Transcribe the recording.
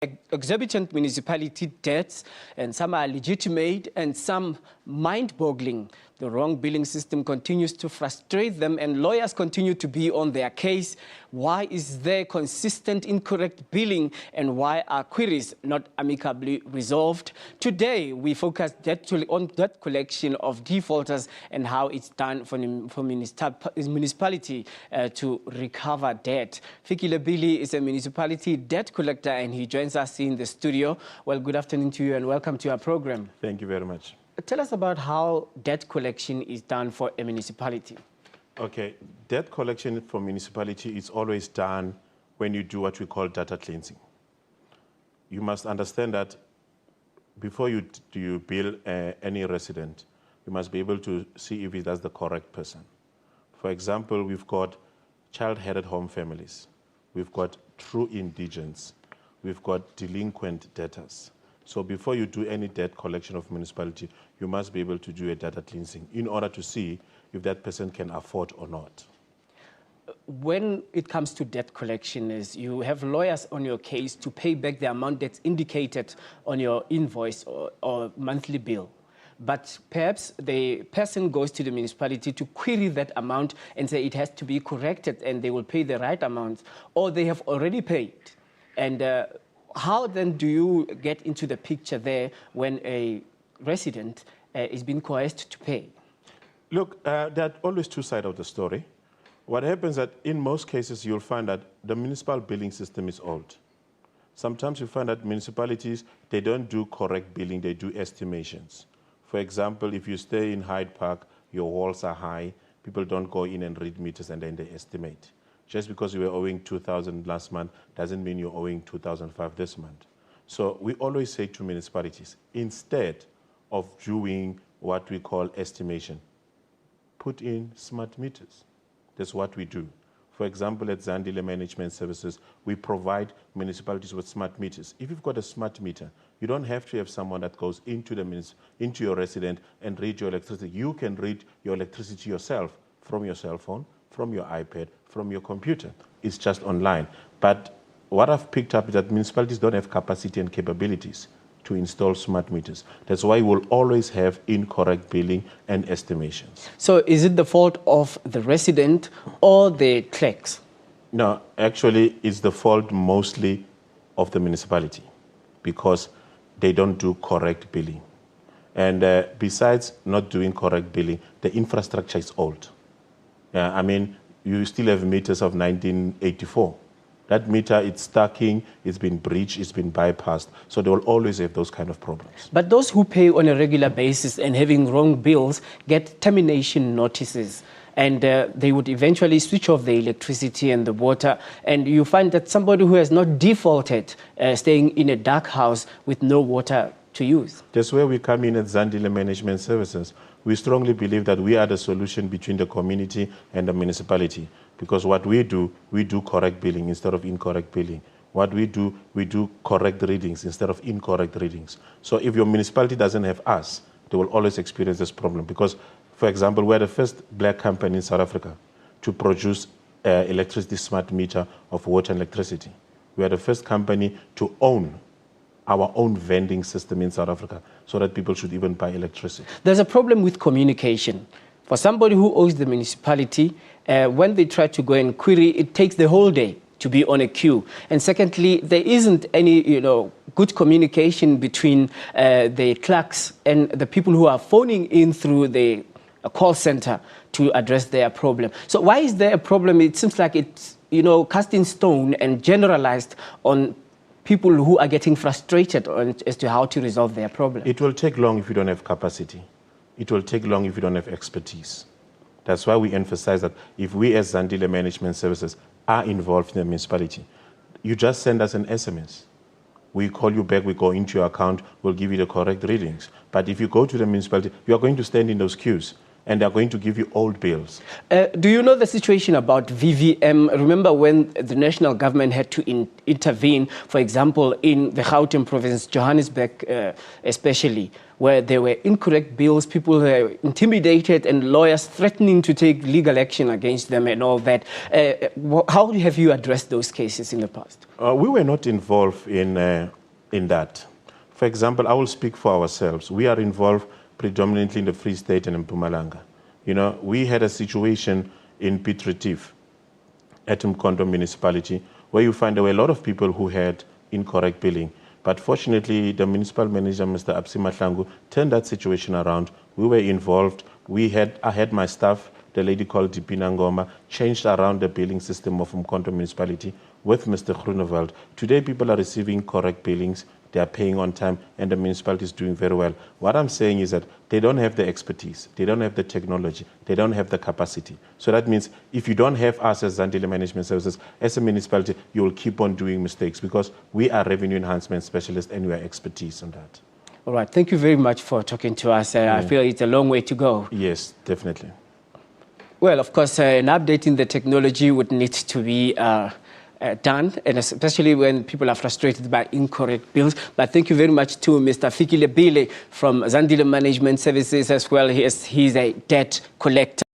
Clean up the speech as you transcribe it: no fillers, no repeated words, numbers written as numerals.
exorbitant municipality debts, and some are legitimate and some mind-boggling. The wrong billing system continues to frustrate them, and lawyers continue to be on their case. Why is there consistent incorrect billing, and why are queries not amicably resolved? Today, we focus on debt collection of defaulters and how it's done for municipality to recover debt. Fikile Billy is a municipality debt collector, and he joins us in the studio. Well, good afternoon to you, and welcome to our program. Thank you very much. Tell us about how debt collection is done for a municipality. Okay, debt collection for municipality is always done when you do what we call data cleansing. You must understand that before you bill any resident, you must be able to see if that's the correct person. For example, we've got child-headed home families. We've got true indigents. We've got delinquent debtors. So before you do any debt collection of municipality, you must be able to do a data cleansing in order to see if that person can afford or not. When it comes to debt collection, you have lawyers on your case to pay back the amount that's indicated on your invoice or monthly bill. But perhaps the person goes to the municipality to query that amount and say it has to be corrected and they will pay the right amount, or they have already paid. And how then do you get into the picture there when a resident is being coerced to pay? Look, there are always two sides of the story. What happens is that in most cases you'll find that the municipal billing system is old. Sometimes you find that municipalities, they don't do correct billing, they do estimations. For example, if you stay in Hyde Park, your walls are high, people don't go in and read meters and then they estimate. Just because you were owing 2,000 last month doesn't mean you're owing 2,005 this month. So we always say to municipalities, instead of doing what we call estimation, put in smart meters. That's what we do. For example, at Zandile Management Services, we provide municipalities with smart meters. If you've got a smart meter, you don't have to have someone that goes into your resident and read your electricity. You can read your electricity yourself from your cell phone, from your iPad, from your computer. It's just online. But what I've picked up is that municipalities don't have capacity and capabilities to install smart meters. That's why we'll always have incorrect billing and estimations. So is it the fault of the resident or the clerks? No, actually, it's the fault mostly of the municipality because they don't do correct billing. And besides not doing correct billing, the infrastructure is old. I mean, you still have meters of 1984. That meter, it's stacking, it's been breached, it's been bypassed. So they will always have those kind of problems. But those who pay on a regular basis and having wrong bills get termination notices. And they would eventually switch off the electricity and the water. And you find that somebody who has not defaulted, staying in a dark house with no water to use. That's where we come in at Zandile Management Services. We strongly believe that we are the solution between the community and the municipality. Because what we do correct billing instead of incorrect billing. What we do correct readings instead of incorrect readings. So if your municipality doesn't have us, they will always experience this problem. Because, for example, we're the first black company in South Africa to produce electricity smart meter of water and electricity. We are the first company to own our own vending system in South Africa so that people should even buy electricity. There's a problem with communication. For somebody who owes the municipality, when they try to go and query, it takes the whole day to be on a queue. And secondly, there isn't any good communication between the clerks and the people who are phoning in through the call center to address their problem. So why is there a problem? It seems like it's cast in stone and generalized on people who are getting frustrated as to how to resolve their problem. It will take long if you don't have capacity. It will take long if you don't have expertise. That's why we emphasize that if we as Zandile Management Services are involved in the municipality, you just send us an SMS. We call you back, we go into your account, we'll give you the correct readings. But if you go to the municipality, you are going to stand in those queues. and they're going to give you old bills. Do you know the situation about VVM? Remember when the national government had to intervene, for example, in the Gauteng province, Johannesburg especially, where there were incorrect bills, people were intimidated, and lawyers threatening to take legal action against them and all that. How have you addressed those cases in the past? We were not involved in that. For example, I will speak for ourselves. We are involved predominantly in the Free State and in Mpumalanga. You know, we had a situation in Piet Retief at Mkondo municipality where you find there were a lot of people who had incorrect billing. But fortunately, the municipal manager, Mr. Absi Mahlangu, turned that situation around. We were involved. I had my staff, the lady called Dipina Ngoma, changed around the billing system of Mkondo municipality with Mr. Groenewald. Today, people are receiving correct billings. They are paying on time, and the municipality is doing very well. What I'm saying is that they don't have the expertise, they don't have the technology, they don't have the capacity. So that means if you don't have us as Zandile Management Services, as a municipality, you will keep on doing mistakes because we are revenue enhancement specialists and we are expertise on that. All right, thank you very much for talking to us. I feel it's a long way to go. Yes, definitely. Well, of course, an update in the technology would need to be done, and especially when people are frustrated by incorrect bills. But thank you very much to Mr. Fikile Bile from Zandile Management Services as well. He's a debt collector.